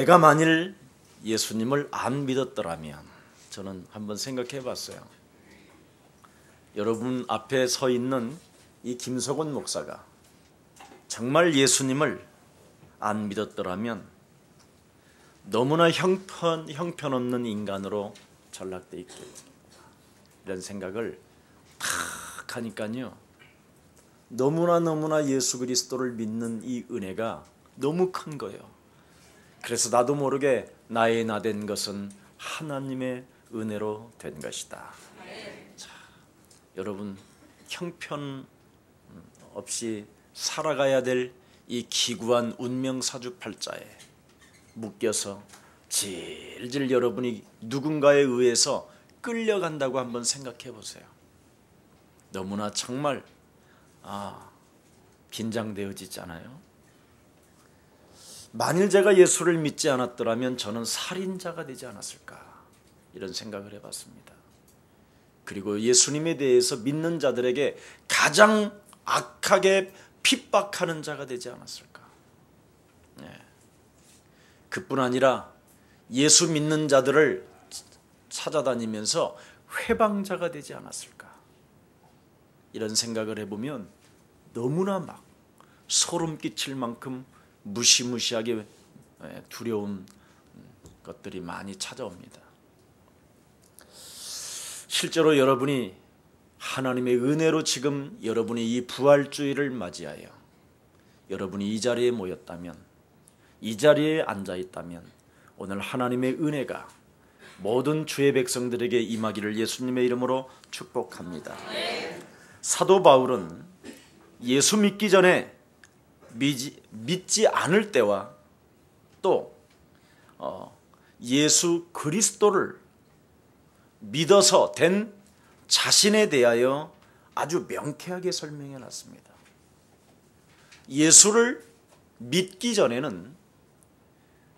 내가 만일 예수님을 안 믿었더라면, 저는 한번 생각해 봤어요. 여러분 앞에 서 있는 이 김석원 목사가 정말 예수님을 안 믿었더라면 너무나 형편없는 인간으로 전락돼 있겠죠. 이런 생각을 탁 하니까요, 너무나 예수 그리스도를 믿는 이 은혜가 너무 큰 거예요. 그래서 나도 모르게 나의 나 된 것은 하나님의 은혜로 된 것이다. 자, 여러분 형편 없이 살아가야 될 이 기구한 운명 사주팔자에 묶여서 질질 여러분이 누군가에 의해서 끌려간다고 한번 생각해 보세요. 너무나 정말 긴장되어지잖아요. 만일 제가 예수를 믿지 않았더라면 저는 살인자가 되지 않았을까, 이런 생각을 해봤습니다. 그리고 예수님에 대해서 믿는 자들에게 가장 악하게 핍박하는 자가 되지 않았을까. 그뿐 아니라 예수 믿는 자들을 찾아다니면서 회방자가 되지 않았을까, 이런 생각을 해보면 너무나 막 소름 끼칠 만큼 무시무시하게 두려운 것들이 많이 찾아옵니다. 실제로 여러분이 하나님의 은혜로 지금 여러분이 이 부활주의를 맞이하여 여러분이 이 자리에 모였다면, 이 자리에 앉아 있다면, 오늘 하나님의 은혜가 모든 주의 백성들에게 임하기를 예수님의 이름으로 축복합니다. 사도 바울은 예수 믿기 전에 믿지 않을 때와 또 예수 그리스도를 믿어서 된 자신에 대하여 아주 명쾌하게 설명해 놨습니다. 예수를 믿기 전에는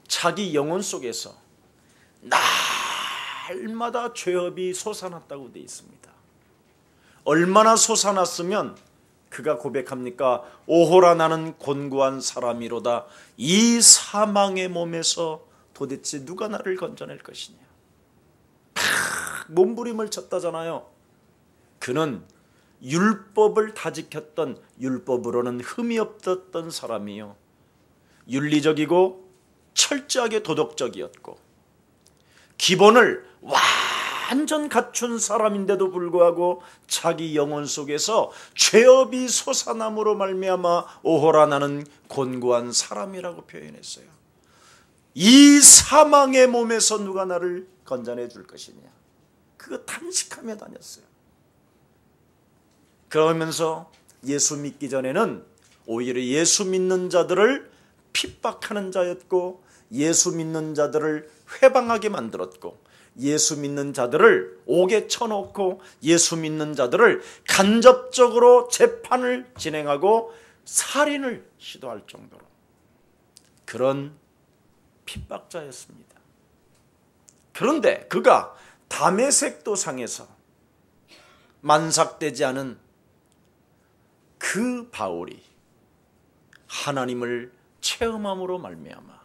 자기 영혼 속에서 날마다 죄업이 솟아났다고 되어 있습니다. 얼마나 솟아났으면 그가 고백합니까? 오호라 나는 곤고한 사람이로다. 이 사망의 몸에서 도대체 누가 나를 건져낼 것이냐. 몸부림을 쳤다잖아요. 그는 율법을 다 지켰던, 율법으로는 흠이 없었던 사람이요, 윤리적이고 철저하게 도덕적이었고 기본을 완전 갖춘 사람인데도 불구하고 자기 영혼 속에서 죄업이 솟아남으로 말미암아 오호라 나는 곤고한 사람이라고 표현했어요. 이 사망의 몸에서 누가 나를 건져내 줄 것이냐, 그거 탄식하며 다녔어요. 그러면서 예수 믿기 전에는 오히려 예수 믿는 자들을 핍박하는 자였고, 예수 믿는 자들을 회방하게 만들었고, 예수 믿는 자들을 옥에 쳐놓고 예수 믿는 자들을 간접적으로 재판을 진행하고 살인을 시도할 정도로 그런 핍박자였습니다. 그런데 그가 다메섹 도상에서 만삭되지 않은 그 바울이 하나님을 체험함으로 말미암아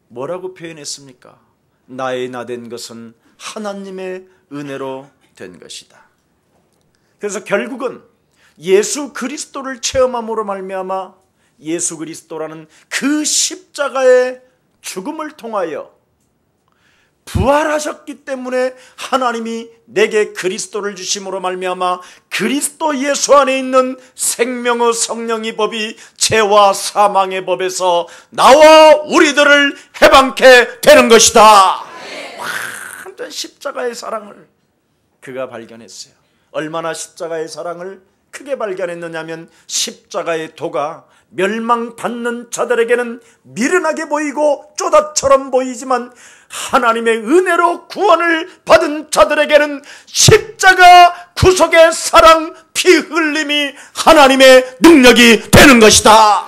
뭐라고 표현했습니까? 나의 나 된 것은 하나님의 은혜로 된 것이다. 그래서 결국은 예수 그리스도를 체험함으로 말미암아 예수 그리스도라는 그 십자가의 죽음을 통하여 부활하셨기 때문에 하나님이 내게 그리스도를 주심으로 말미암아 그리스도 예수 안에 있는 생명의 성령의 법이 죄와 사망의 법에서 나와 우리들을 해방케 되는 것이다. 완전 십자가의 사랑을 그가 발견했어요. 얼마나 십자가의 사랑을 크게 발견했느냐면, 십자가의 도가 멸망받는 자들에게는 미련하게 보이고 쪼다처럼 보이지만 하나님의 은혜로 구원을 받은 자들에게는 십자가 구속의 사랑, 피 흘림이 하나님의 능력이 되는 것이다.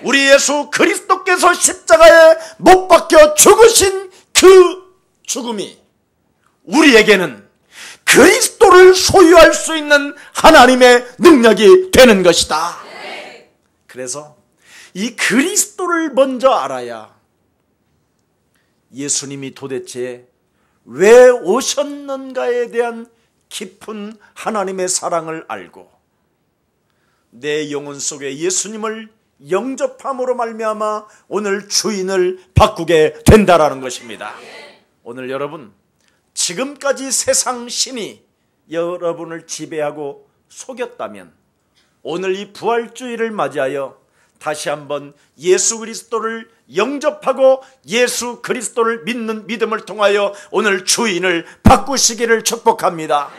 우리 예수 그리스도께서 십자가에 못 박혀 죽으신 그 죽음이 우리에게는 그리스도를 소유할 수 있는 하나님의 능력이 되는 것이다. 그래서 이 그리스도를 먼저 알아야 예수님이 도대체 왜 오셨는가에 대한 깊은 하나님의 사랑을 알고 내 영혼 속에 예수님을 영접함으로 말미암아 오늘 주인을 바꾸게 된다라는 것입니다. 오늘 여러분, 지금까지 세상 신이 여러분을 지배하고 속였다면 오늘 이 부활주의를 맞이하여 다시 한번 예수 그리스도를 영접하고 예수 그리스도를 믿는 믿음을 통하여 오늘 주인을 바꾸시기를 축복합니다.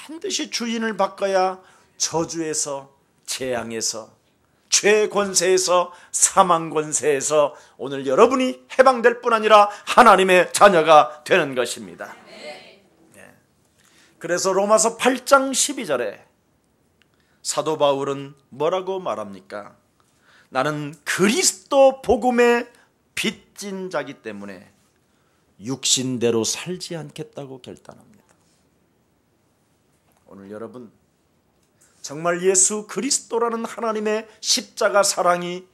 반드시 주인을 바꿔야 저주에서, 재앙에서, 죄 권세에서, 사망 권세에서 오늘 여러분이 해방될 뿐 아니라 하나님의 자녀가 되는 것입니다. 그래서 로마서 8장 12절에 사도 바울은 뭐라고 말합니까? 나는 그리스도 복음에 빚진 자기 때문에 육신대로 살지 않겠다고 결단합니다. 오늘 여러분, 정말 예수 그리스도라는 하나님의 십자가 사랑이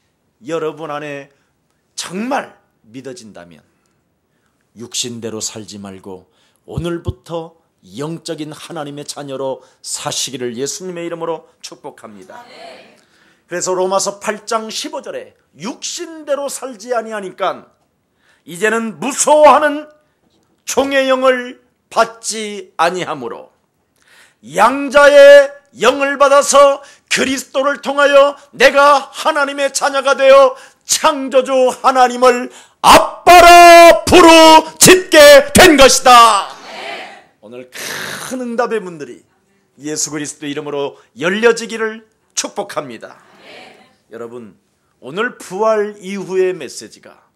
여러분 안에 정말 믿어진다면 육신대로 살지 말고 오늘부터 영적인 하나님의 자녀로 사시기를 예수님의 이름으로 축복합니다. 그래서 로마서 8장 15절에 육신대로 살지 아니하니까 이제는 무서워하는 종의 영을 받지 아니하므로 양자의 영을 받아서 그리스도를 통하여 내가 하나님의 자녀가 되어 창조주 하나님을 아빠라 부르짖게 된 것이다. 오늘 큰 응답의 문들이 예수 그리스도 이름으로 열려지기를 축복합니다. 여러분, 오늘 부활 이후의 메시지가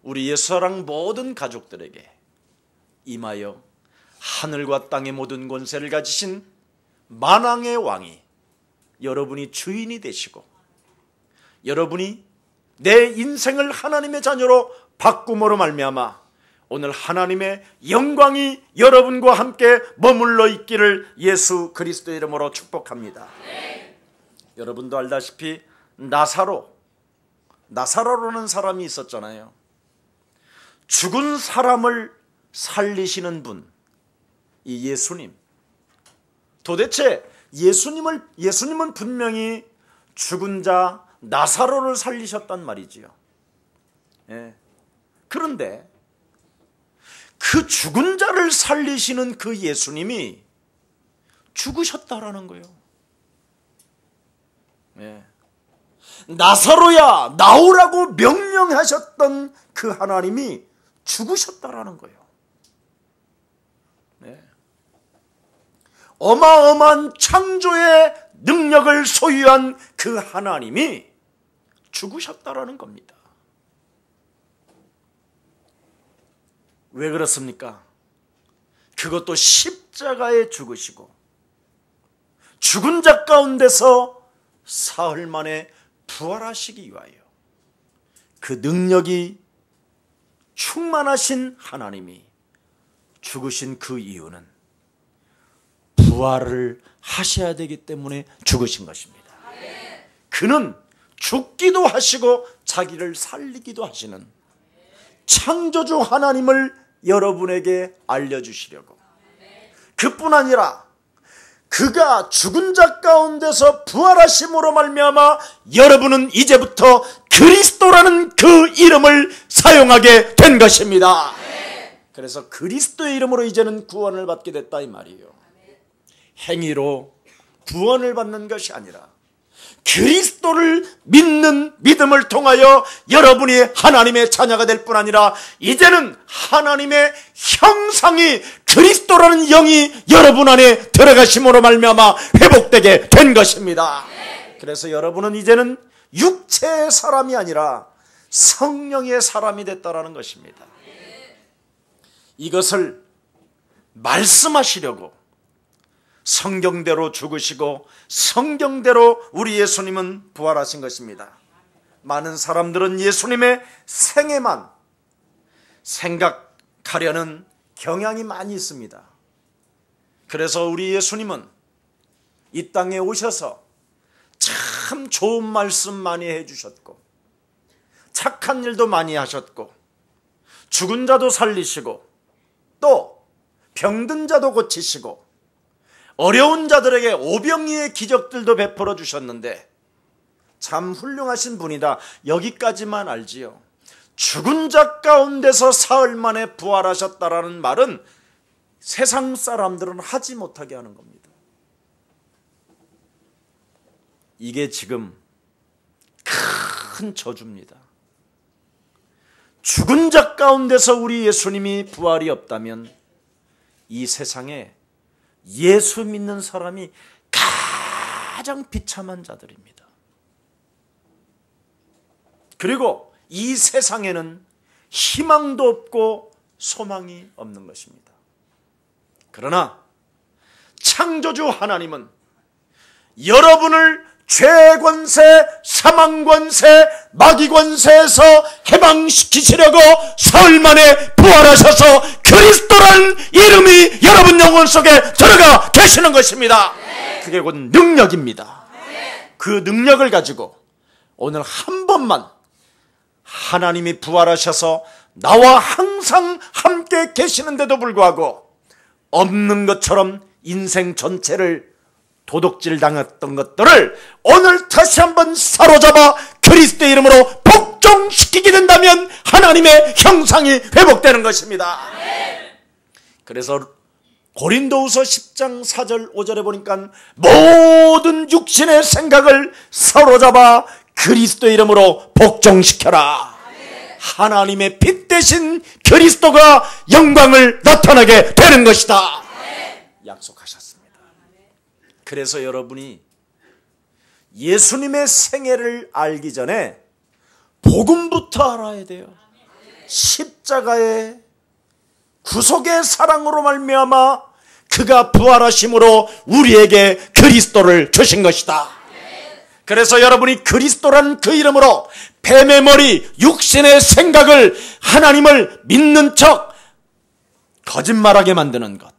우리 예수사랑 모든 가족들에게 임하여 하늘과 땅의 모든 권세를 가지신 만왕의 왕이 여러분이 주인이 되시고 여러분이 내 인생을 하나님의 자녀로 바꿈으로 말미암아 오늘 하나님의 영광이 여러분과 함께 머물러 있기를 예수 그리스도의 이름으로 축복합니다. 여러분도 알다시피 나사로라는 사람이 있었잖아요. 죽은 사람을 살리시는 분, 이 예수님. 도대체 예수님은 분명히 죽은 자 나사로를 살리셨단 말이지요. 그런데 그 죽은 자를 살리시는 그 예수님이 죽으셨다라는 거예요. 나사로야 나오라고 명령하셨던 그 하나님이 죽으셨다라는 거예요. 어마어마한 창조의 능력을 소유한 그 하나님이 죽으셨다라는 겁니다. 왜 그렇습니까? 그것도 십자가에 죽으시고 죽은 자 가운데서 사흘 만에 부활하시기 위하여 그 능력이 충만하신 하나님이 죽으신 그 이유는 부활을 하셔야 되기 때문에 죽으신 것입니다. 그는 죽기도 하시고 자기를 살리기도 하시는 창조주 하나님을 여러분에게 알려주시려고, 그뿐 아니라 그가 죽은 자 가운데서 부활하심으로 말미암아 여러분은 이제부터 그리스도라는 그 이름을 사용하게 된 것입니다. 그래서 그리스도의 이름으로 이제는 구원을 받게 됐다 이 말이에요. 행위로 구원을 받는 것이 아니라 그리스도를 믿는 믿음을 통하여 여러분이 하나님의 자녀가 될 뿐 아니라 이제는 하나님의 형상이 그리스도라는 영이 여러분 안에 들어가심으로 말미암아 회복되게 된 것입니다. 그래서 여러분은 이제는 육체의 사람이 아니라 성령의 사람이 됐다라는 것입니다. 이것을 말씀하시려고 성경대로 죽으시고 성경대로 우리 예수님은 부활하신 것입니다. 많은 사람들은 예수님의 생애만 생각하려는 경향이 많이 있습니다. 그래서 우리 예수님은 이 땅에 오셔서 참 좋은 말씀 많이 해주셨고 착한 일도 많이 하셨고 죽은 자도 살리시고 또 병든 자도 고치시고 어려운 자들에게 오병이의 기적들도 베풀어 주셨는데 참 훌륭하신 분이다. 여기까지만 알지요. 죽은 자 가운데서 사흘 만에 부활하셨다라는 말은 세상 사람들은 하지 못하게 하는 겁니다. 이게 지금 큰 저주입니다. 죽은 자 가운데서 우리 예수님이 부활이 없다면 이 세상에 예수 믿는 사람이 가장 비참한 자들입니다. 그리고 이 세상에는 희망도 없고 소망이 없는 것입니다. 그러나 창조주 하나님은 여러분을 죄권세, 사망권세, 마귀권세에서 해방시키시려고 사흘 만에 부활하셔서 그리스도라는 이름이 여러분 영혼 속에 들어가 계시는 것입니다. 그게 곧 능력입니다. 그 능력을 가지고 오늘 한 번만 하나님이 부활하셔서 나와 항상 함께 계시는데도 불구하고 없는 것처럼 인생 전체를 도둑질 당했던 것들을 오늘 다시 한번 사로잡아 그리스도의 이름으로 복종시키게 된다면 하나님의 형상이 회복되는 것입니다. 그래서 고린도후서 10장 4절 5절에 보니까 모든 육신의 생각을 사로잡아 그리스도의 이름으로 복종시켜라. 하나님의 빛 대신 그리스도가 영광을 나타나게 되는 것이다. 약속하셨습니다. 그래서 여러분이 예수님의 생애를 알기 전에 복음부터 알아야 돼요. 십자가의 구속의 사랑으로 말미암아 그가 부활하심으로 우리에게 그리스도를 주신 것이다. 그래서 여러분이 그리스도라는 그 이름으로 뱀의 머리, 육신의 생각을 하나님을 믿는 척 거짓말하게 만드는 것,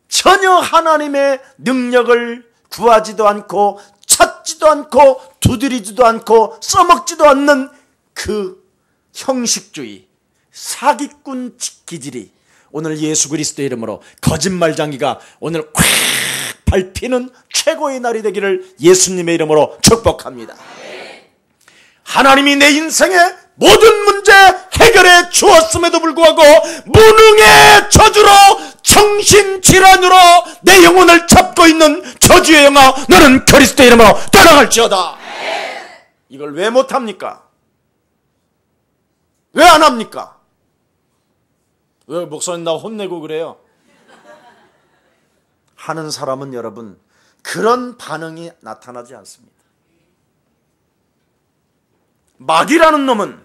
전혀 하나님의 능력을 구하지도 않고 찾지도 않고 두드리지도 않고 써먹지도 않는 그 형식주의, 사기꾼 기질이 오늘 예수 그리스도의 이름으로 거짓말장이가 오늘 콱 밟히는 최고의 날이 되기를 예수님의 이름으로 축복합니다. 하나님이 내 인생의 모든 문제 해결해 주었음에도 불구하고 무능의 저주로 정신질환으로 내 영혼을 잡고 있는 저주의 영아 너는 그리스도의 이름으로 떠나갈지어다. 이걸 왜 못합니까? 왜 안 합니까? 왜 목사님 나 혼내고 그래요? 하는 사람은 여러분 그런 반응이 나타나지 않습니다. 마귀라는 놈은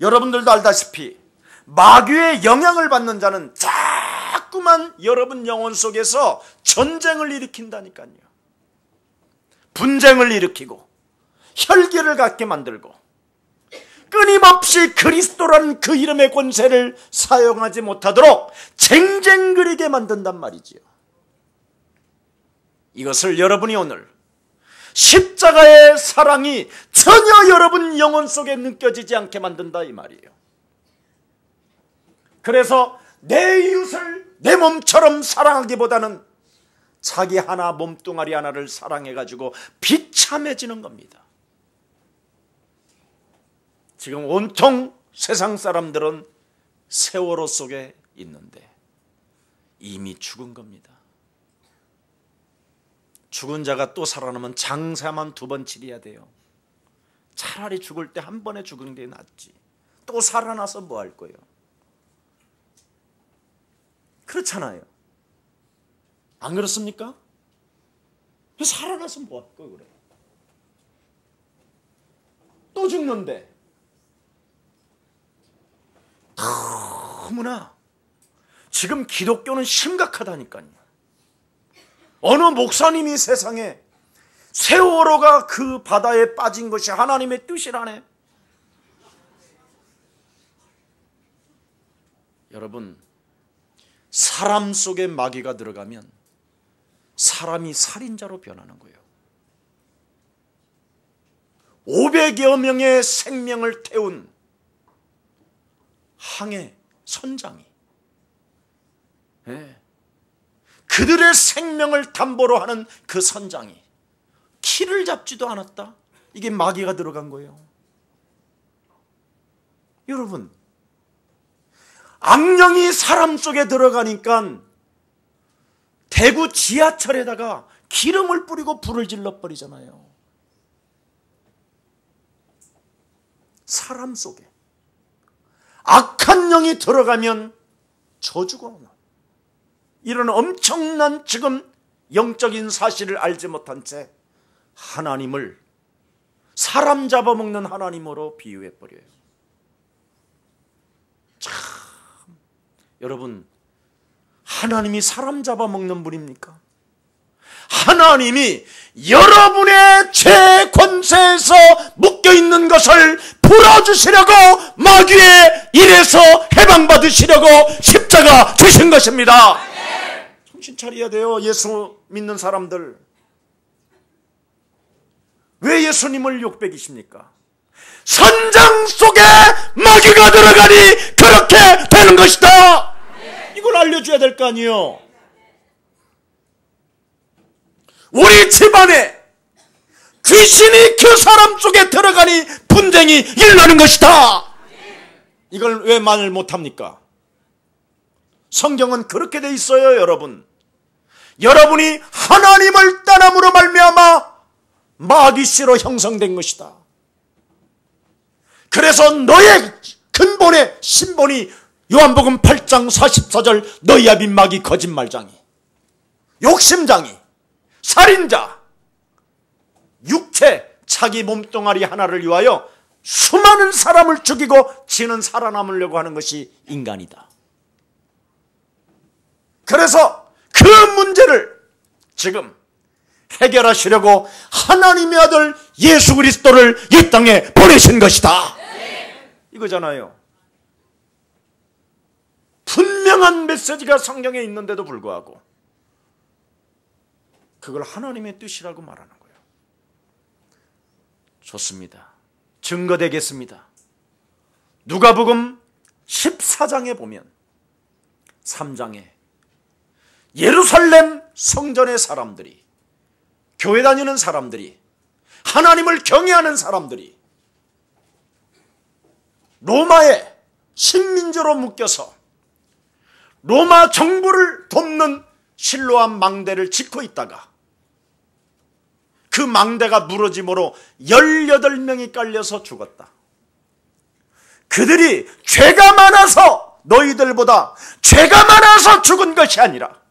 여러분들도 알다시피 마귀의 영향을 받는 자는 자꾸만 여러분 영혼 속에서 전쟁을 일으킨다니까요. 분쟁을 일으키고 혈기를 갖게 만들고 끊임없이 그리스도라는 그 이름의 권세를 사용하지 못하도록 쟁쟁그리게 만든단 말이지요. 이것을 여러분이 오늘 십자가의 사랑이 전혀 여러분 영혼 속에 느껴지지 않게 만든다 이 말이에요. 그래서 내 이웃을 내 몸처럼 사랑하기보다는 자기 하나 몸뚱아리 하나를 사랑해가지고 비참해지는 겁니다. 지금 온통 세상 사람들은 세월호 속에 있는데 이미 죽은 겁니다. 죽은 자가 또 살아나면 장사만 2번 치러야 돼요. 차라리 죽을 때 한 번에 죽은 게 낫지. 또 살아나서 뭐 할 거예요? 그렇잖아요. 안 그렇습니까? 살아나서 뭐 할 거예요? 그래. 또 죽는데. 너무나 지금 기독교는 심각하다니까요. 어느 목사님이 세상에 세월호가 그 바다에 빠진 것이 하나님의 뜻이라네. 여러분, 사람 속에 마귀가 들어가면 사람이 살인자로 변하는 거예요. 500여 명의 생명을 태운 황해 선장이 그들의 생명을 담보로 하는 그 선장이 키를 잡지도 않았다. 이게 마귀가 들어간 거예요. 여러분, 악령이 사람 속에 들어가니까 대구 지하철에다가 기름을 뿌리고 불을 질러버리잖아요. 사람 속에 악한 영이 들어가면 저주가 오나. 이런 엄청난 지금 영적인 사실을 알지 못한 채 하나님을 사람 잡아먹는 하나님으로 비유해버려요. 참, 여러분, 하나님이 사람 잡아먹는 분입니까? 하나님이 여러분의 죄 권세에서 묶여있는 것을 풀어주시려고 마귀의 일에서 해방받으시려고 십자가 주신 것입니다. 정신 차려야 돼요. 예수 믿는 사람들. 왜 예수님을 욕백이십니까? 선장 속에 마귀가 들어가니 그렇게 되는 것이다. 이걸 알려줘야 될 거 아니에요. 우리 집안에 귀신이 그 사람 속에 들어가니 분쟁이 일어나는 것이다. 이걸 왜 말을 못합니까? 성경은 그렇게 돼 있어요. 여러분, 여러분이 하나님을 떠남으로 말미암아 마귀씨로 형성된 것이다. 그래서 너의 근본의 신본이 요한복음 8장 44절 너희 아비 마귀 거짓말장이, 욕심장이, 살인자, 육체 자기 몸뚱아리 하나를 위하여 수많은 사람을 죽이고 지는 살아남으려고 하는 것이 인간이다. 그래서 그 문제를 지금 해결하시려고 하나님의 아들 예수 그리스도를 이 땅에 보내신 것이다. 이거잖아요. 분명한 메시지가 성경에 있는데도 불구하고 그걸 하나님의 뜻이라고 말하는 거예요. 좋습니다. 증거되겠습니다. 누가복음 14장에 보면 3장에 예루살렘 성전의 사람들이, 교회 다니는 사람들이, 하나님을 경외하는 사람들이 로마의 식민지로 묶여서 로마 정부를 돕는 실로암 망대를 짓고 있다가 그 망대가 무너짐으로 18명이 깔려서 죽었다. 그들이 죄가 많아서, 너희들보다 죄가 많아서 죽은 것이 아니라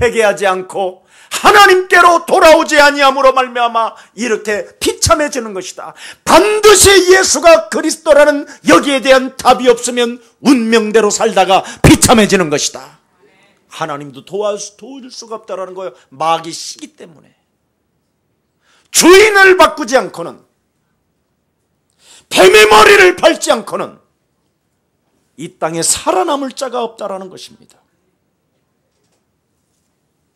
회개하지 않고 하나님께로 돌아오지 아니함으로 말미암아 이렇게 비참해지는 것이다. 반드시 예수가 그리스도라는 여기에 대한 답이 없으면 운명대로 살다가 비참해지는 것이다. 하나님도 도울 수가 없다라는 거예요. 마귀 시기 때문에. 주인을 바꾸지 않고는, 뱀의 머리를 밟지 않고는 이 땅에 살아남을 자가 없다라는 것입니다.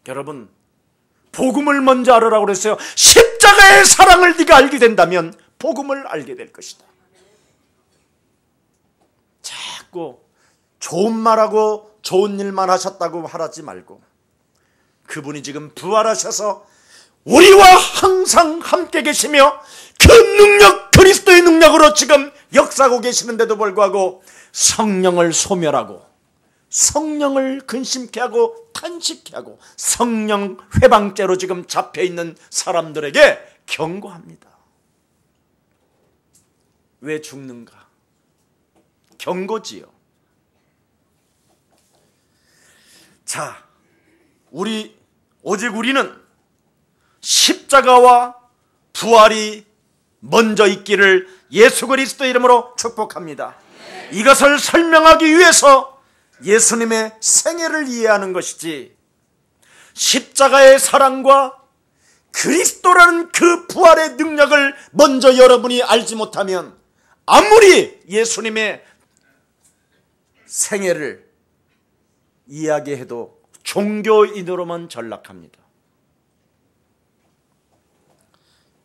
여러분, 복음을 먼저 알으라고 그랬어요. 십자가의 사랑을 네가 알게 된다면 복음을 알게 될 것이다. 자꾸 좋은 말하고 좋은 일만 하셨다고 말하지 말고, 그분이 지금 부활하셔서 우리와 항상 함께 계시며 그 능력, 그리스도의 능력으로 지금 역사하고 계시는데도 불구하고 성령을 소멸하고 성령을 근심케 하고 탄식케 하고 성령 회방죄로 지금 잡혀있는 사람들에게 경고합니다. 왜 죽는가? 경고지요. 자, 오직 우리는 십자가와 부활이 먼저 있기를 예수 그리스도 이름으로 축복합니다. 이것을 설명하기 위해서 예수님의 생애를 이해하는 것이지, 십자가의 사랑과 그리스도라는 그 부활의 능력을 먼저 여러분이 알지 못하면 아무리 예수님의 생애를 이야기해도 종교인으로만 전락합니다.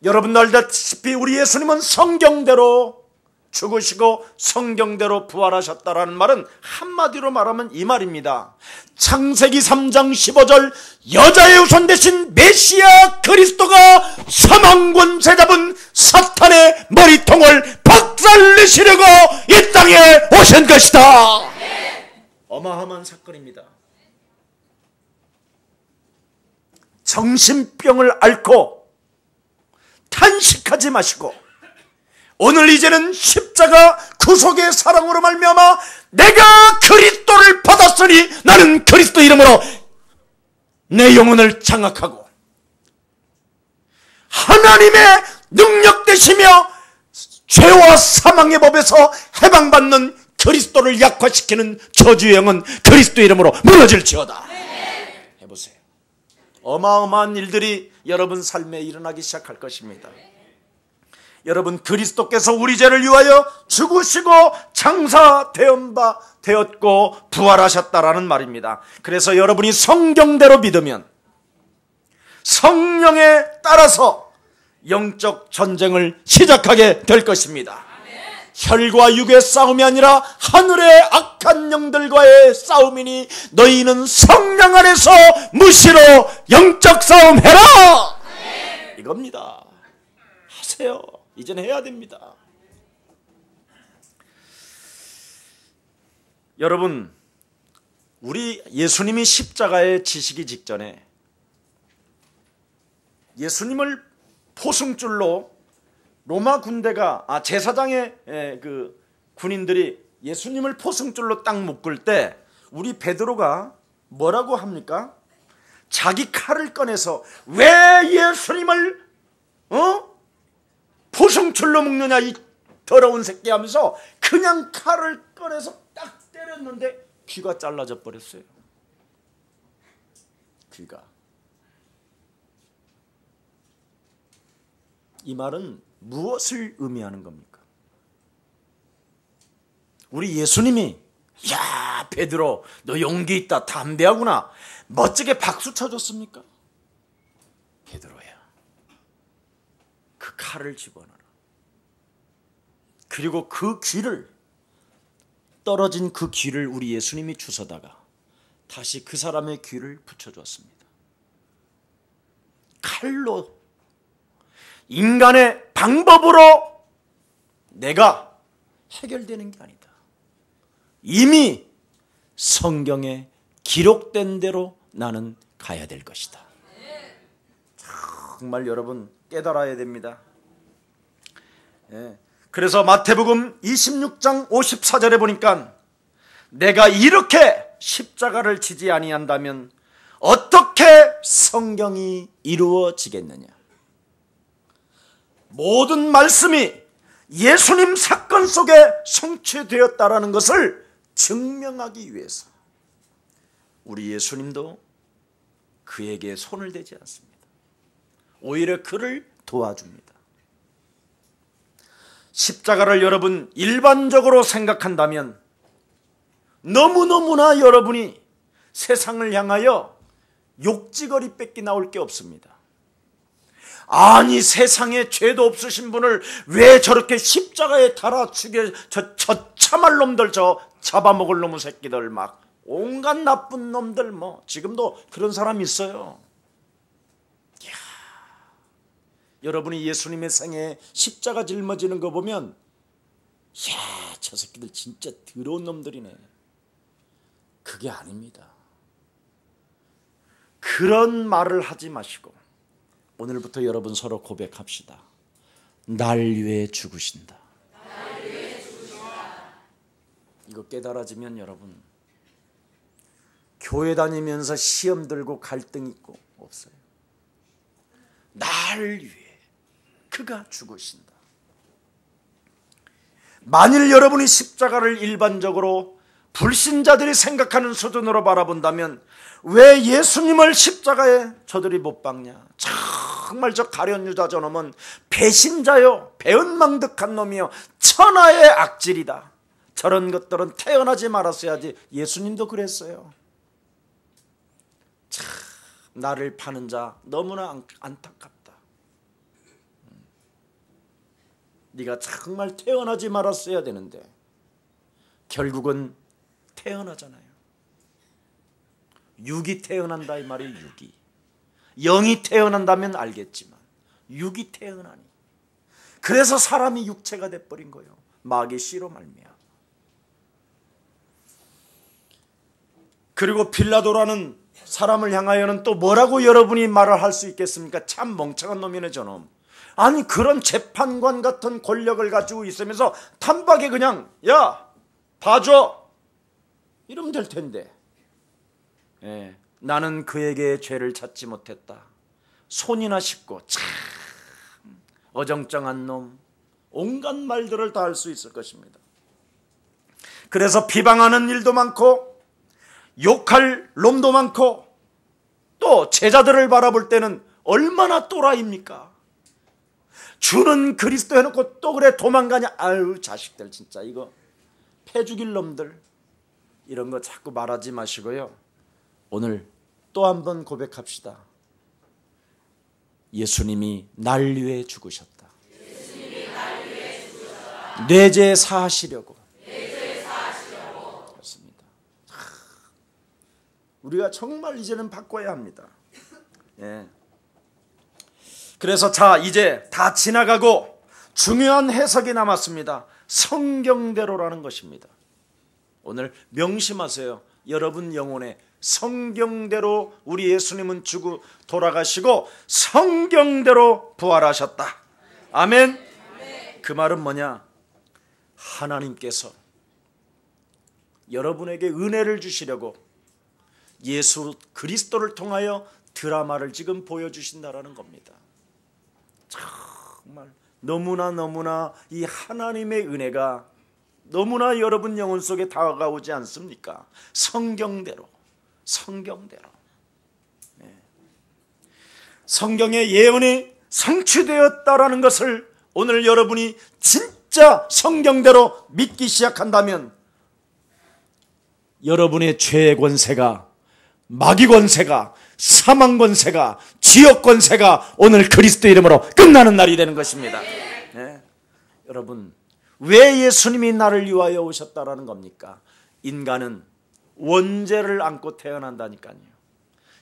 여러분 알다시피 우리 예수님은 성경대로 죽으시고 성경대로 부활하셨다라는 말은 한마디로 말하면 이 말입니다. 창세기 3장 15절 여자의 후손 되신 메시아 그리스도가 사망권세 잡은 사탄의 머리통을 박살내시려고 이 땅에 오신 것이다. 어마어마한 사건입니다. 정신병을 앓고 탄식하지 마시고 오늘 이제는 십자가 구속의 사랑으로 말미암아 내가 그리스도를 받았으니 나는 그리스도 이름으로 내 영혼을 장악하고 하나님의 능력 되시며 죄와 사망의 법에서 해방받는 그리스도를 약화시키는 저주의 영은 그리스도 이름으로 무너질지어다. 해보세요. 어마어마한 일들이 여러분 삶에 일어나기 시작할 것입니다. 여러분, 그리스도께서 우리 죄를 위하여 죽으시고 장사되은 바 되었고 부활하셨다라는 말입니다. 그래서 여러분이 성경대로 믿으면 성령에 따라서 영적 전쟁을 시작하게 될 것입니다. 혈과 육의 싸움이 아니라 하늘의 악한 영들과의 싸움이니 너희는 성령 안에서 무시로 영적 싸움 해라. 이겁니다. 하세요. 이제는 해야 됩니다. 여러분, 우리 예수님이 십자가에 지시기 직전에 예수님을 포승줄로 로마 군대가 제사장의 그 군인들이 예수님을 포승줄로 딱 묶을 때 우리 베드로가 뭐라고 합니까? 자기 칼을 꺼내서 왜 예수님을 포승줄로 묶느냐 이 더러운 새끼 하면서 그냥 칼을 꺼내서 딱 때렸는데 귀가 잘라져 버렸어요. 귀가. 이 말은 무엇을 의미하는 겁니까? 우리 예수님이 야 베드로 너 용기 있다 담대하구나 멋지게 박수 쳐줬습니까? 베드로야 그 칼을 집어넣어라. 그리고 그 귀를 떨어진 그 귀를 우리 예수님이 주워다가 다시 그 사람의 귀를 붙여주었습니다. 칼로 인간의 방법으로 내가 해결되는 게 아니다. 이미 성경에 기록된 대로 나는 가야 될 것이다. 정말 여러분 깨달아야 됩니다. 그래서 마태복음 26장 54절에 보니까 내가 이렇게 십자가를 지지 아니한다면 어떻게 성경이 이루어지겠느냐. 모든 말씀이 예수님 사건 속에 성취되었다라는 것을 증명하기 위해서 우리 예수님도 그에게 손을 대지 않습니다. 오히려 그를 도와줍니다. 십자가를 여러분 일반적으로 생각한다면 너무너무나 여러분이 세상을 향하여 욕지거리 뺏기 나올 게 없습니다. 아니 세상에 죄도 없으신 분을 왜 저렇게 십자가에 달아 죽여 저 참할 놈들 저 잡아먹을 놈의 새끼들 막 온갖 나쁜 놈들 뭐 지금도 그런 사람 있어요. 이야, 여러분이 예수님의 생에 십자가 짊어지는 거 보면 이야 저 새끼들 진짜 더러운 놈들이네. 그게 아닙니다. 그런 말을 하지 마시고 오늘부터 여러분 서로 고백합시다. 날 위해 죽으신다. 이거 깨달아지면 여러분 교회 다니면서 시험 들고 갈등 있고 없어요. 날 위해 그가 죽으신다. 만일 여러분이 십자가를 일반적으로 불신자들이 생각하는 수준으로 바라본다면 왜 예수님을 십자가에 저들이 못 박냐. 정말 저 가련 유다 저놈은 배신자요 배은망덕한 놈이요 천하의 악질이다. 저런 것들은 태어나지 말았어야지. 예수님도 그랬어요. 참 나를 파는 자 너무나 안타깝다. 네가 정말 태어나지 말았어야 되는데 결국은 태어나잖아요. 육이 태어난다 이 말이 육이. 영이 태어난다면 알겠지만 육이 태어나니. 그래서 사람이 육체가 돼버린 거예요. 마귀의 씨로 말미암아. 그리고 빌라도라는 사람을 향하여는 또 뭐라고 여러분이 말을 할 수 있겠습니까? 참 멍청한 놈이네 저놈. 아니 그런 재판관 같은 권력을 가지고 있으면서 단박에 그냥 야 봐줘 이러면 될 텐데. 예, 나는 그에게 죄를 찾지 못했다. 손이나 씻고 참 어정쩡한 놈. 온갖 말들을 다 할 수 있을 것입니다. 그래서 비방하는 일도 많고 욕할 놈도 많고 또 제자들을 바라볼 때는 얼마나 또라이입니까? 주는 그리스도 해놓고 또 그래 도망가냐. 아유 자식들 진짜 이거 패 죽일 놈들. 이런 거 자꾸 말하지 마시고요. 오늘 또 한 번 고백합시다. 예수님이 날 위해 죽으셨다. 내 죄 사하시려고. 그렇습니다. 우리가 정말 이제는 바꿔야 합니다. 예. 그래서 자 이제 다 지나가고 중요한 해석이 남았습니다. 성경대로라는 것입니다. 오늘 명심하세요. 여러분 영혼에 성경대로 우리 예수님은 죽고 돌아가시고 성경대로 부활하셨다. 아멘. 그 말은 뭐냐? 하나님께서 여러분에게 은혜를 주시려고 예수 그리스도를 통하여 드라마를 지금 보여주신다라는 겁니다. 정말 너무나 이 하나님의 은혜가 너무나 여러분 영혼 속에 다가오지 않습니까? 성경대로. 네. 성경의 예언이 성취되었다라는 것을 오늘 여러분이 진짜 성경대로 믿기 시작한다면 여러분의 죄의 권세가, 마귀 권세가, 사망 권세가, 지옥 권세가 오늘 그리스도 이름으로 끝나는 날이 되는 것입니다. 네. 여러분 왜 예수님이 나를 위하여 오셨다라는 겁니까? 인간은 원죄를 안고 태어난다니까요.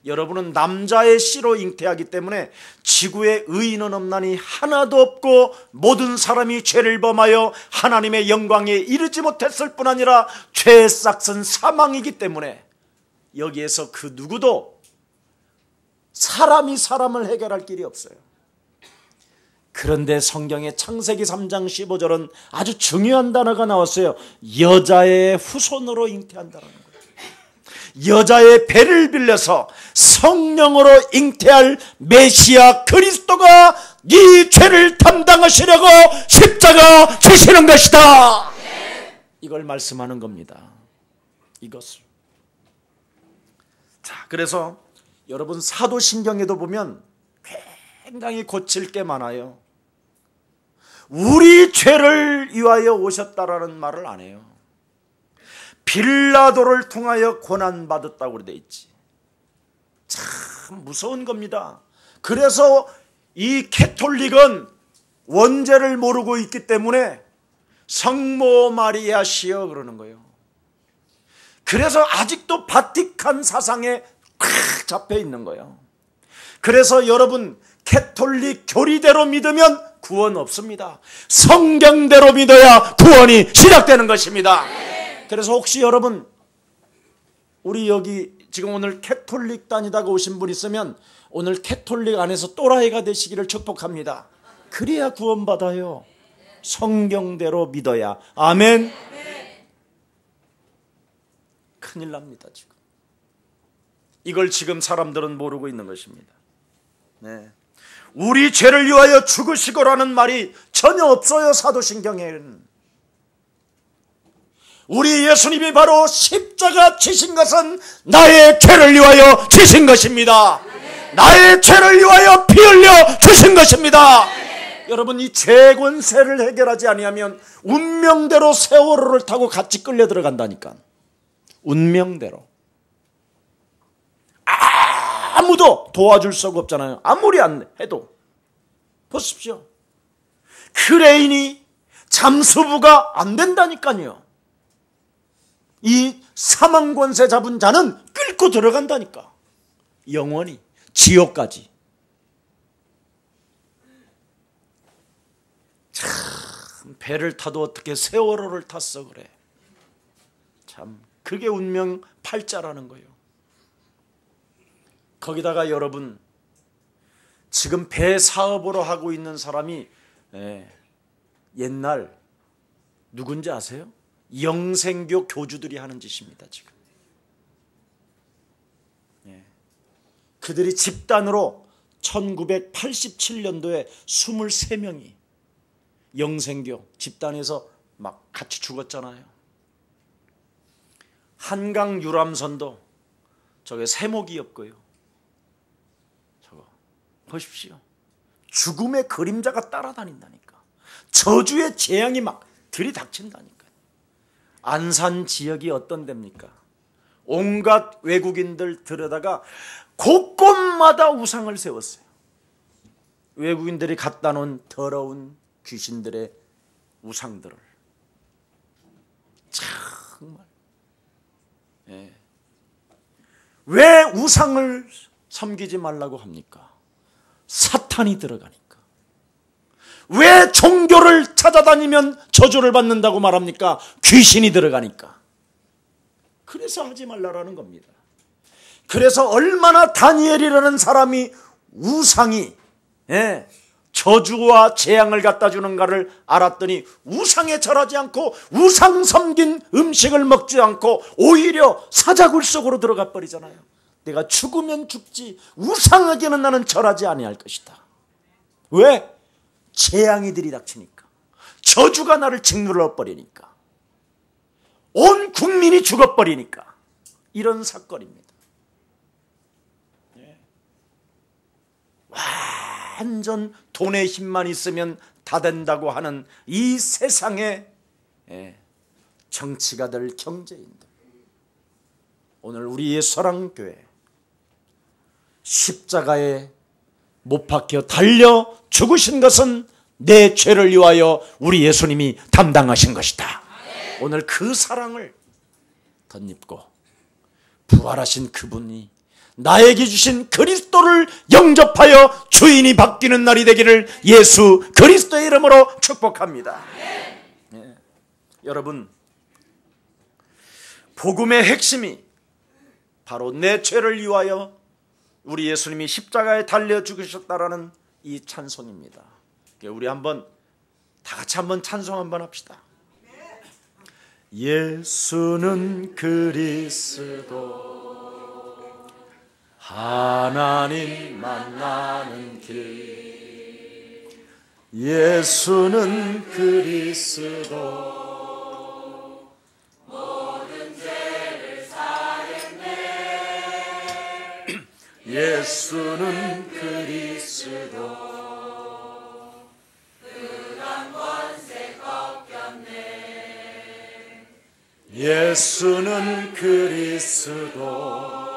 여러분은 남자의 씨로 잉태하기 때문에 지구에 의인은 없나니 하나도 없고 모든 사람이 죄를 범하여 하나님의 영광에 이르지 못했을 뿐 아니라 죄의 싹은 사망이기 때문에 여기에서 그 누구도 사람이 사람을 해결할 길이 없어요. 그런데 성경의 창세기 3장 15절은 아주 중요한 단어가 나왔어요. 여자의 후손으로 잉태한다는 거예요. 여자의 배를 빌려서 성령으로 잉태할 메시아 그리스도가 네 죄를 담당하시려고 십자가 지시는 것이다. 이걸 말씀하는 겁니다. 이것을. 자, 그래서 여러분 사도신경에도 보면 굉장히 고칠 게 많아요. 우리 죄를 위하여 오셨다라는 말을 안 해요. 빌라도를 통하여 고난받았다고 되어 있지. 참 무서운 겁니다. 그래서 이 캐톨릭은 원죄를 모르고 있기 때문에 성모 마리아시여 그러는 거예요. 그래서 아직도 바티칸 사상에 꽉 잡혀 있는 거예요. 그래서 여러분 캐톨릭 교리대로 믿으면 구원 없습니다. 성경대로 믿어야 구원이 시작되는 것입니다. 그래서 혹시 여러분 우리 여기 지금 오늘 캐톨릭 다니다가 오신 분 있으면 오늘 캐톨릭 안에서 또라이가 되시기를 축복합니다. 그래야 구원받아요. 성경대로 믿어야. 아멘. 큰일 납니다 지금. 이걸 지금 사람들은 모르고 있는 것입니다. 네. 우리 죄를 위하여 죽으시고라는 말이 전혀 없어요. 사도신경에는. 우리 예수님이 바로 십자가 지신 것은 나의 죄를 위하여 지신 것입니다. 나의 죄를 위하여 피 흘려 주신 것입니다. 여러분 이 죄 권세를 해결하지 아니하면 운명대로 세월호를 타고 같이 끌려 들어간다니까. 운명대로. 아무도 도와줄 수가 없잖아요. 아무리 안 해도. 보십시오. 크레인이 잠수부가 안 된다니까요. 이 사망 권세 잡은 자는 끌고 들어간다니까. 영원히 지옥까지. 참 배를 타도 어떻게 세월호를 탔어 그래. 참 그게 운명 팔자라는 거예요. 거기다가 여러분 지금 배 사업으로 하고 있는 사람이 옛날 누군지 아세요? 영생교 교주들이 하는 짓입니다. 지금 그들이 집단으로 1987년도에 23명이 영생교 집단에서 막 같이 죽었잖아요. 한강 유람선도 저게 세모기였고요. 저거 보십시오. 죽음의 그림자가 따라다닌다니까. 저주의 재앙이 막 들이닥친다니까. 안산 지역이 어떤 데입니까? 온갖 외국인들 들여다가 곳곳마다 우상을 세웠어요. 외국인들이 갖다 놓은 더러운 귀신들의 우상들을. 정말 왜 우상을 섬기지 말라고 합니까? 사탄이 들어가니까. 왜 종교를 찾아다니면 저주를 받는다고 말합니까? 귀신이 들어가니까. 그래서 하지 말라라는 겁니다. 그래서 얼마나 다니엘이라는 사람이 우상이 저주와 재앙을 갖다 주는가를 알았더니 우상에 절하지 않고 우상 섬긴 음식을 먹지 않고 오히려 사자굴 속으로 들어가 버리잖아요. 내가 죽으면 죽지 우상에게는 나는 절하지 아니할 것이다. 왜? 재앙이 들이닥치니까. 저주가 나를 짓눌러 버리니까. 온 국민이 죽어버리니까. 이런 사건입니다. 완전 돈의 힘만 있으면 다 된다고 하는 이 세상의 정치가들, 경제인들. 오늘 우리의 사랑교회 십자가에 못 박혀 달려 죽으신 것은 내 죄를 위하여 우리 예수님이 담당하신 것이다. 오늘 그 사랑을 덧입고 부활하신 그분이 나에게 주신 그리스도를 영접하여 주인이 바뀌는 날이 되기를 예수 그리스도의 이름으로 축복합니다. 여러분, 복음의 핵심이 바로 내 죄를 위하여 우리 예수님이 십자가에 달려 죽으셨다라는 이 찬송입니다. 우리 한번 다 같이 한번 찬송 한번 합시다. 예수는 그리스도 하나님 만나는 길. 예수는 그리스도 모든 죄를 사했네. 예수는 그리스도 그간 권세 꺾였네. 예수는 그리스도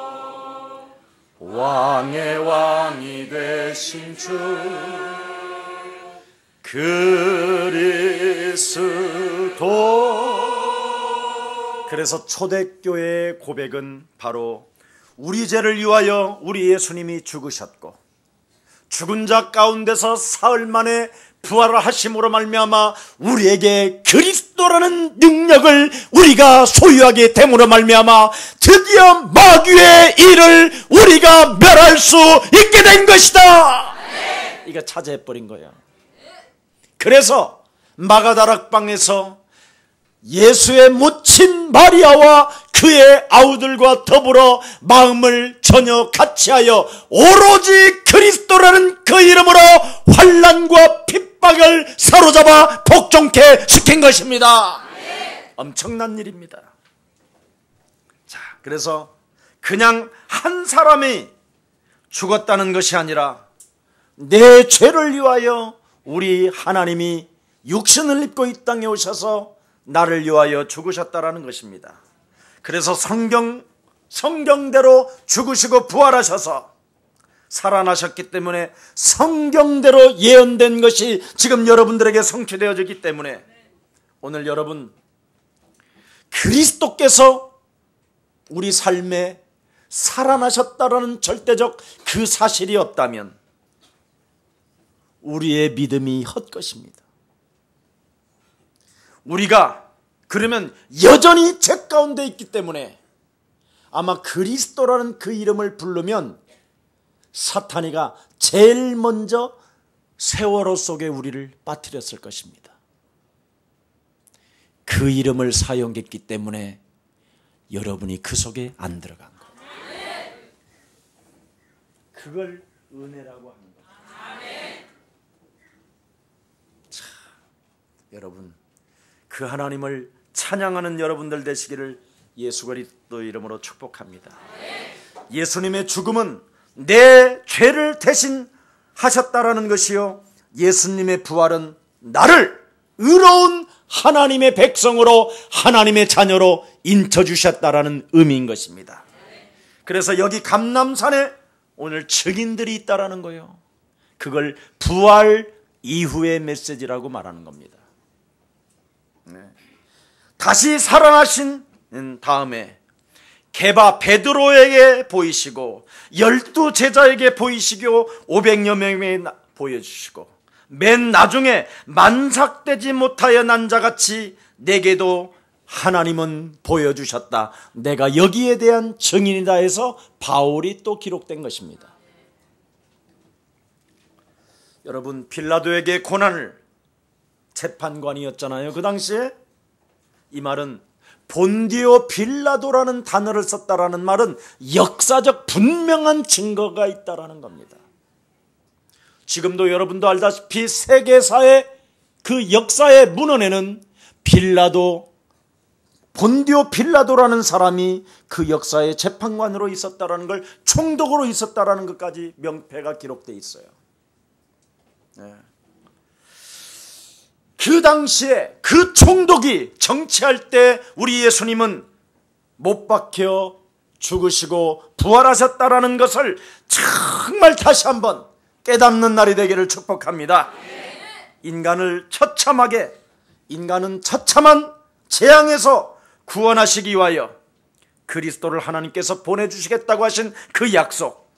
왕의 왕이 되신 주 그리스도. 그래서 초대교회의 고백은 바로 우리 죄를 위하여 우리 예수님이 죽으셨고 죽은 자 가운데서 사흘 만에 부활을 하심으로 말미암아 우리에게 그리스도라는 능력을 우리가 소유하게 됨으로 말미암아 드디어 마귀의 일을 우리가 멸할 수 있게 된 것이다. 이거 차지해버린 거야. 그래서 마가다락방에서 예수의 모친 마리아와 그의 아우들과 더불어 마음을 전혀 같이하여 오로지 그리스도라는 그 이름으로 환난과 핍박을 사로잡아 복종케 시킨 것입니다. 엄청난 일입니다. 자, 그래서 그냥 한 사람이 죽었다는 것이 아니라 내 죄를 위하여 우리 하나님이 육신을 입고 이 땅에 오셔서 나를 위하여 죽으셨다라는 것입니다. 그래서 성경대로 죽으시고 부활하셔서 살아나셨기 때문에 성경대로 예언된 것이 지금 여러분들에게 성취되어지기 때문에 오늘 여러분 그리스도께서 우리 삶에 살아나셨다라는 절대적 그 사실이 없다면 우리의 믿음이 헛것입니다. 우리가 그러면 여전히 죄 가운데 있기 때문에 아마 그리스도라는 그 이름을 부르면 사탄이가 제일 먼저 세월호 속에 우리를 빠뜨렸을 것입니다. 그 이름을 사용했기 때문에 여러분이 그 속에 안 들어간 거예요. 그걸 은혜라고 하는 거예요. 자, 여러분 그 하나님을 찬양하는 여러분들 되시기를 예수 그리스도 이름으로 축복합니다. 예수님의 죽음은 내 죄를 대신 하셨다라는 것이요, 예수님의 부활은 나를 의로운 하나님의 백성으로, 하나님의 자녀로 인쳐주셨다라는 의미인 것입니다. 그래서 여기 감람산에 오늘 증인들이 있다라는 거예요. 그걸 부활 이후의 메시지라고 말하는 겁니다. 다시 살아나신 다음에 게바 베드로에게 보이시고 12 제자에게 보이시고 500여 명에게 보여주시고 맨 나중에 만삭되지 못하여 난 자같이 내게도 하나님은 보여주셨다. 내가 여기에 대한 증인이다 해서 바울이 또 기록된 것입니다. 여러분 빌라도에게 고난을, 재판관이었잖아요 그 당시에. 이 말은 본디오 빌라도라는 단어를 썼다라는 말은 역사적 분명한 증거가 있다라는 겁니다. 지금도 여러분도 알다시피 세계사의 그 역사의 문헌에는 빌라도, 본디오 빌라도라는 사람이 그 역사의 재판관으로 있었다라는 걸, 총독으로 있었다라는 것까지 명패가 기록되어 있어요. 그 당시에 그 총독이 정치할 때 우리 예수님은 못 박혀 죽으시고 부활하셨다라는 것을 정말 다시 한번 깨닫는 날이 되기를 축복합니다. 인간은 처참한 재앙에서 구원하시기 위하여 그리스도를 하나님께서 보내주시겠다고 하신 그 약속,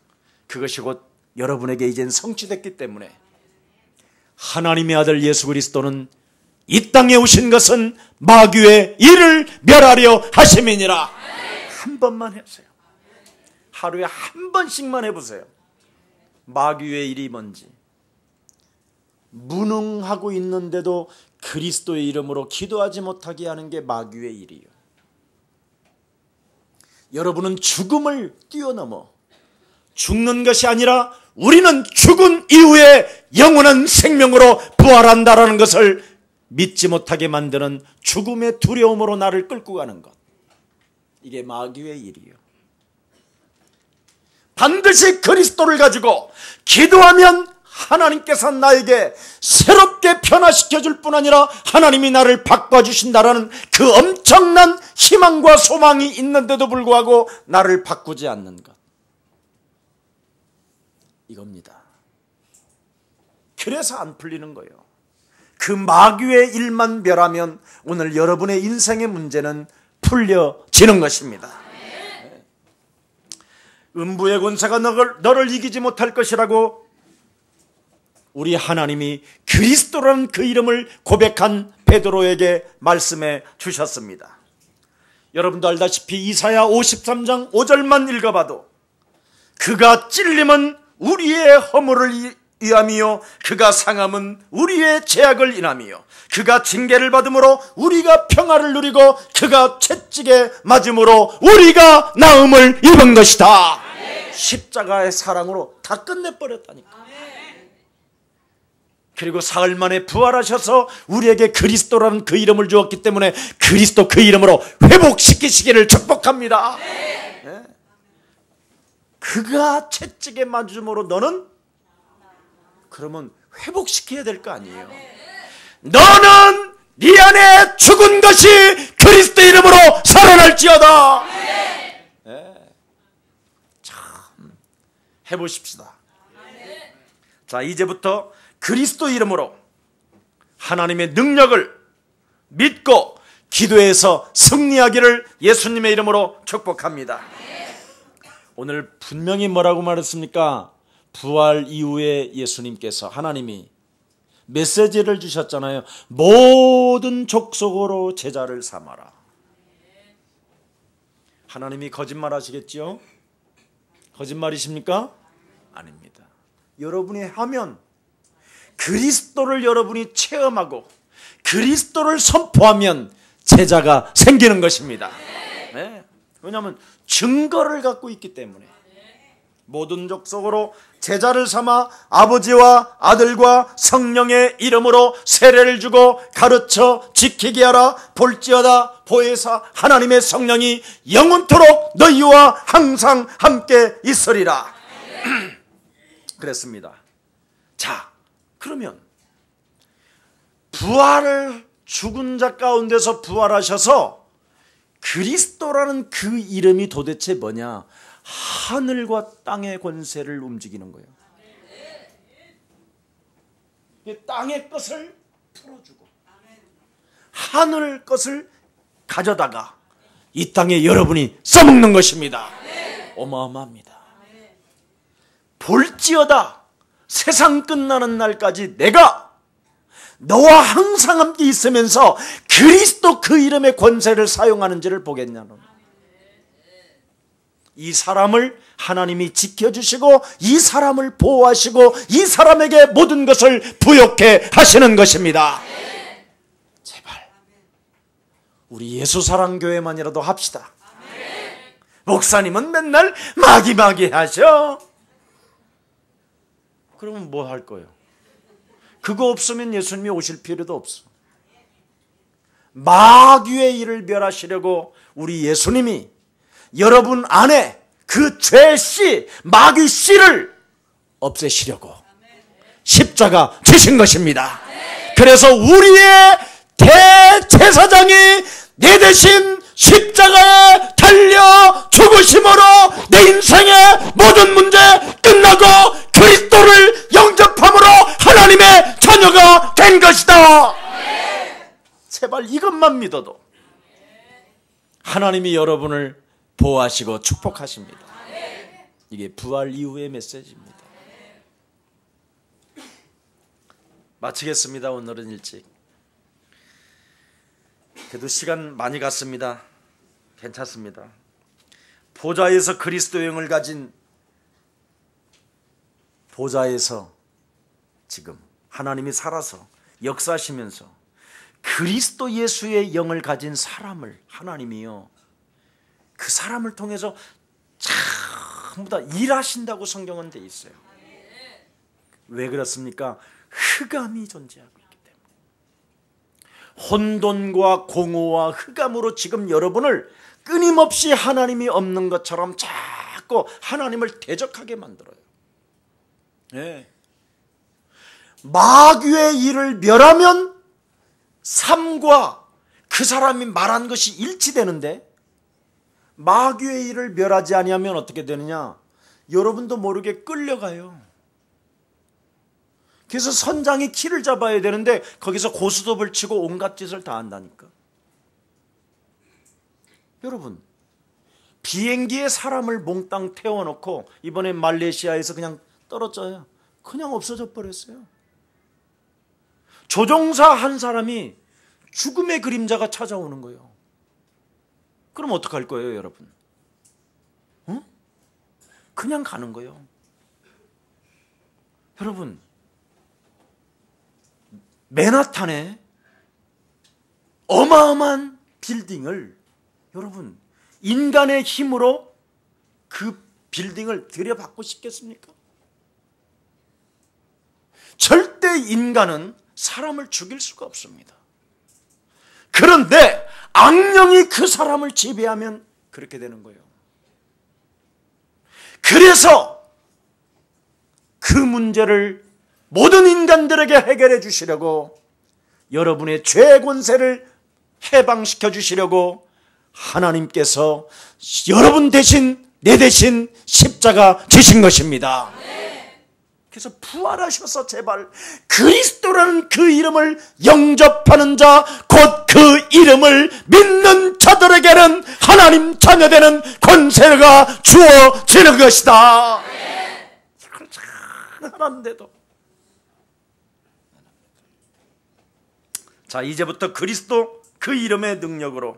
그것이 곧 여러분에게 이젠 성취됐기 때문에 하나님의 아들 예수 그리스도는 이 땅에 오신 것은 마귀의 일을 멸하려 하심이니라. 한 번만 해보세요. 하루에 한 번씩만 해보세요. 마귀의 일이 뭔지. 무능하고 있는데도 그리스도의 이름으로 기도하지 못하게 하는 게 마귀의 일이에요. 여러분은 죽음을 뛰어넘어 죽는 것이 아니라 우리는 죽은 이후에 영원한 생명으로 부활한다라는 것을 믿지 못하게 만드는 죽음의 두려움으로 나를 끌고 가는 것, 이게 마귀의 일이에요. 반드시 그리스도를 가지고 기도하면 하나님께서 나에게 새롭게 변화시켜 줄 뿐 아니라 하나님이 나를 바꿔주신다라는 그 엄청난 희망과 소망이 있는데도 불구하고 나를 바꾸지 않는 것, 이겁니다. 그래서 안 풀리는 거예요. 그 마귀의 일만 멸하면 오늘 여러분의 인생의 문제는 풀려지는 것입니다. 음부의 권세가 너를 이기지 못할 것이라고 우리 하나님이 그리스도라는 그 이름을 고백한 베드로에게 말씀해 주셨습니다. 여러분도 알다시피 이사야 53장 5절만 읽어봐도 그가 찔림은 우리의 허물을 위함이요 그가 상함은 우리의 죄악을 인함이요 그가 징계를 받음으로 우리가 평화를 누리고 그가 채찍에 맞음으로 우리가 나음을 입은 것이다. 아멘. 십자가의 사랑으로 다 끝내버렸다니까. 아멘. 그리고 사흘 만에 부활하셔서 우리에게 그리스도라는 그 이름을 주었기 때문에 그리스도 그 이름으로 회복시키시기를 축복합니다. 네. 그가 채찍에 맞음으로 너는, 그러면 회복시켜야 될 거 아니에요. 너는 네 안에 죽은 것이 그리스도 이름으로 살아날지어다. 네. 참 해보십시다. 자, 이제부터 그리스도 이름으로 하나님의 능력을 믿고 기도해서 승리하기를 예수님의 이름으로 축복합니다. 오늘 분명히 뭐라고 말했습니까? 부활 이후에 예수님께서 하나님이 메시지를 주셨잖아요. 모든 족속으로 제자를 삼아라. 하나님이 거짓말 하시겠죠? 거짓말이십니까? 아닙니다. 여러분이 하면 그리스도를 여러분이 체험하고 그리스도를 선포하면 제자가 생기는 것입니다. 네. 왜냐하면 증거를 갖고 있기 때문에. 모든 족속으로 제자를 삼아 아버지와 아들과 성령의 이름으로 세례를 주고 가르쳐 지키게 하라. 볼지어다 보혜사 하나님의 성령이 영원토록 너희와 항상 함께 있으리라. 그랬습니다. 자, 그러면 죽은 자 가운데서 부활하셔서 그리스도라는 그 이름이 도대체 뭐냐? 하늘과 땅의 권세를 움직이는 거예요. 땅의 것을 풀어주고 하늘 것을 가져다가 이 땅에 여러분이 써먹는 것입니다. 어마어마합니다. 볼지어다 세상 끝나는 날까지 내가 너와 항상 함께 있으면서 그리스도 그 이름의 권세를 사용하는지를 보겠냐는. 이 사람을 하나님이 지켜주시고 이 사람을 보호하시고 이 사람에게 모든 것을 부욕해 하시는 것입니다. 제발 우리 예수사랑교회만이라도 합시다. 목사님은 맨날 마귀마귀 하셔. 그러면 뭐 할 거예요? 그거 없으면 예수님이 오실 필요도 없어. 마귀의 일을 멸하시려고 우리 예수님이 여러분 안에 그 죄씨, 마귀씨를 없애시려고 십자가 지신 것입니다. 그래서 우리의 대제사장이 내 대신 십자가에 달려 죽으심으로 내 인생의 모든 문제 끝나고 그리스도를 영접함으로 하나님의 자녀가 된 것이다. 제발 이것만 믿어도 하나님이 여러분을 보호하시고 축복하십니다. 이게 부활 이후의 메시지입니다. 마치겠습니다. 오늘은 일찍. 그래도 시간 많이 갔습니다. 괜찮습니다. 보좌에서 그리스도의 영을 가진 보좌에서 지금 하나님이 살아서 역사하시면서 그리스도 예수의 영을 가진 사람을 하나님이요 그 사람을 통해서 전부 다 일하신다고 성경은 돼 있어요. 왜 그렇습니까? 흑암이 존재하고 있기 때문에. 혼돈과 공허와 흑암으로 지금 여러분을 끊임없이 하나님이 없는 것처럼 자꾸 하나님을 대적하게 만들어요. 네. 마귀의 일을 멸하면 삶과 그 사람이 말한 것이 일치되는데 마귀의 일을 멸하지 아니하면 어떻게 되느냐? 여러분도 모르게 끌려가요. 그래서 선장이 키를 잡아야 되는데 거기서 고스톱을 치고 온갖 짓을 다 한다니까. 여러분, 비행기에 사람을 몽땅 태워놓고 이번에 말레이시아에서 그냥 떨어져요. 그냥 없어져 버렸어요. 조종사 한 사람이 죽음의 그림자가 찾아오는 거예요. 그럼 어떡할 거예요, 여러분? 응? 그냥 가는 거예요. 여러분, 맨하탄에 어마어마한 빌딩을 여러분 인간의 힘으로 그 빌딩을 들여받고 싶겠습니까? 절대 인간은 사람을 죽일 수가 없습니다. 그런데 악령이 그 사람을 지배하면 그렇게 되는 거예요. 그래서 그 문제를 모든 인간들에게 해결해 주시려고 여러분의 죄 권세를 해방시켜 주시려고 하나님께서 여러분 대신 내 대신 십자가 지신 것입니다. 그래서 부활하셔서 제발 그리스도라는 그 이름을 영접하는 자, 곧 그 이름을 믿는 자들에게는 하나님 자녀되는 권세가 주어지는 것이다. 이걸 잘 알았는데도. 자, 이제부터 그리스도 그 이름의 능력으로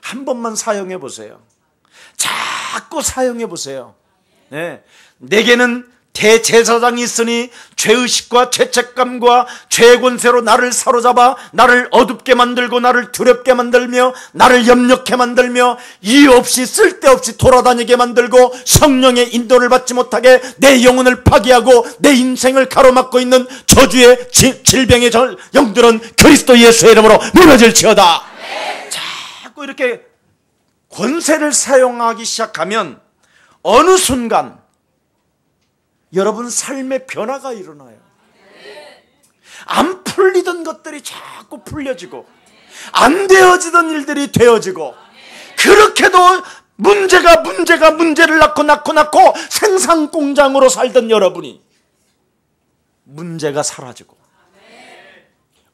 한 번만 사용해 보세요. 자꾸 사용해 보세요. 네. 내게는 대제사장이 있으니 죄의식과 죄책감과 죄의 권세로 나를 사로잡아 나를 어둡게 만들고 나를 두렵게 만들며 나를 염려케 만들며 이유 없이 쓸데없이 돌아다니게 만들고 성령의 인도를 받지 못하게 내 영혼을 파괴하고 내 인생을 가로막고 있는 저주의 질병의 영들은 그리스도 예수의 이름으로 무너질지어다. 자꾸 이렇게 권세를 사용하기 시작하면 어느 순간 여러분 삶의 변화가 일어나요. 안 풀리던 것들이 자꾸 풀려지고 안 되어지던 일들이 되어지고, 그렇게도 문제를 낳고 생산공장으로 살던 여러분이 문제가 사라지고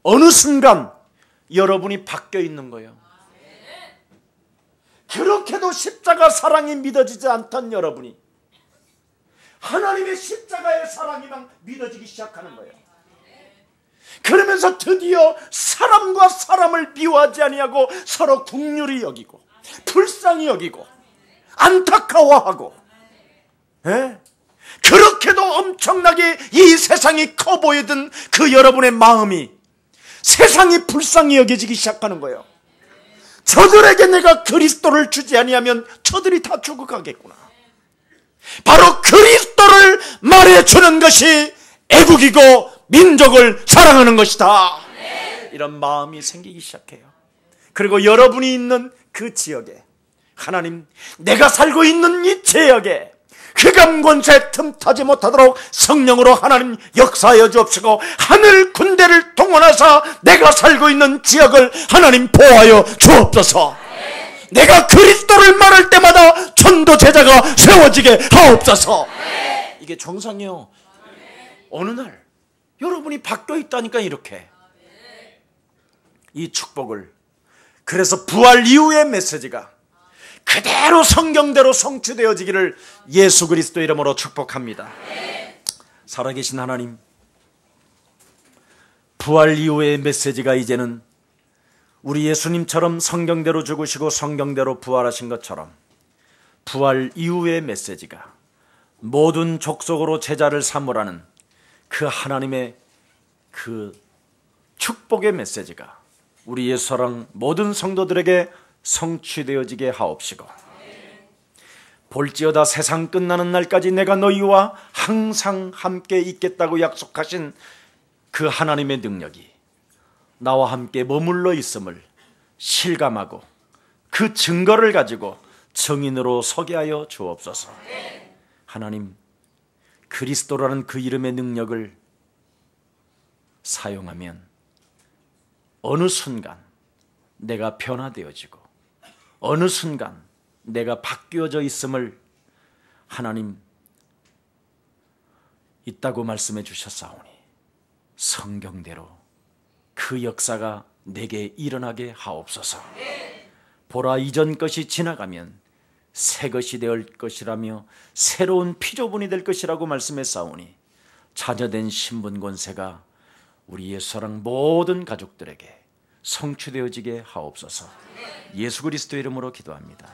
어느 순간 여러분이 바뀌어 있는 거예요. 그렇게도 십자가 사랑이 믿어지지 않던 여러분이 하나님의 십자가의 사랑이 막 믿어지기 시작하는 거예요. 그러면서 드디어 사람과 사람을 미워하지 아니하고 서로 긍휼히 여기고 불쌍히 여기고 안타까워하고, 그렇게도 엄청나게 이 세상이 커 보이던 그 여러분의 마음이 세상이 불쌍히 여겨지기 시작하는 거예요. 저들에게 내가 그리스도를 주지 아니하면 저들이 다 죽어가겠구나. 바로 그리스도를 말해주는 것이 애국이고 민족을 사랑하는 것이다. 이런 마음이 생기기 시작해요. 그리고 여러분이 있는 그 지역에, 하나님, 내가 살고 있는 이 지역에 흑암 권세 틈타지 못하도록 성령으로 하나님 역사하여 주옵시고, 하늘 군대를 동원하사 내가 살고 있는 지역을 하나님 보호하여 주옵소서. 내가 그리스도를 말할 때마다 전도 제자가 세워지게 하옵소서. 이게 정상이요. 어느 날 여러분이 바뀌어 있다니까. 이렇게 이 축복을, 그래서 부활 이후의 메시지가 그대로 성경대로 성취되어지기를 예수 그리스도 이름으로 축복합니다. 살아계신 하나님, 부활 이후의 메시지가 이제는 우리 예수님처럼 성경대로 죽으시고 성경대로 부활하신 것처럼 부활 이후의 메시지가 모든 족속으로 제자를 삼으라는 그 하나님의 그 축복의 메시지가 우리 예수랑 모든 성도들에게 성취되어지게 하옵시고, 볼지어다 세상 끝나는 날까지 내가 너희와 항상 함께 있겠다고 약속하신 그 하나님의 능력이 나와 함께 머물러 있음을 실감하고 그 증거를 가지고 증인으로 서게 하여 주옵소서. 하나님, 그리스도라는 그 이름의 능력을 사용하면 어느 순간 내가 변화되어지고 어느 순간 내가 바뀌어져 있음을 하나님 있다고 말씀해 주셨사오니 성경대로 그 역사가 내게 일어나게 하옵소서. 보라, 이전 것이 지나가면 새 것이 될 것이라며 새로운 피조분이 될 것이라고 말씀했사오니 자녀된 신분 권세가 우리 예수랑 모든 가족들에게 성취되어지게 하옵소서. 예수 그리스도 이름으로 기도합니다.